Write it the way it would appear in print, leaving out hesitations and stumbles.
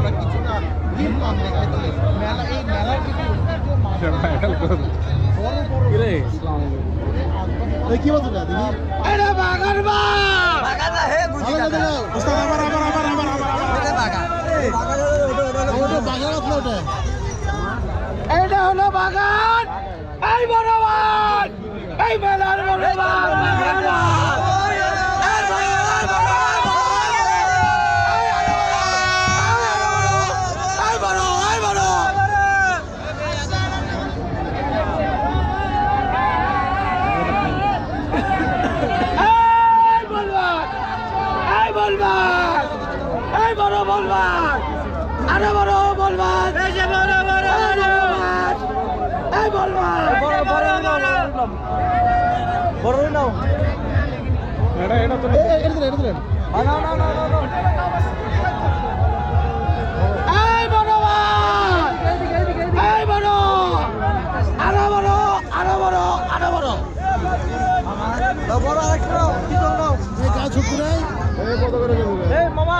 আমরা কিছু না দিন কম দেখাই তো মেলা এই মেলার কিছু কি বলছো না দেখি এটা বাগান বা বাগান না হে বুঝি না উস্তাদ আবার এটা বাগান ওটা বাগান আছে ওটা এটা হলো বাগান এই বড়বান এই মেলার বড়বান এই বড় বলবান আরো বড় বলবান এই যে বড় বড় এই বলবান বড় বড় বড় নাও এটা দিলেন না না না এই বড়বান এই বড় আরো বড় আরো বড় আরো বড় বড় আরেকটা নাও কি নাও এই গা ছুট নাই এই মামা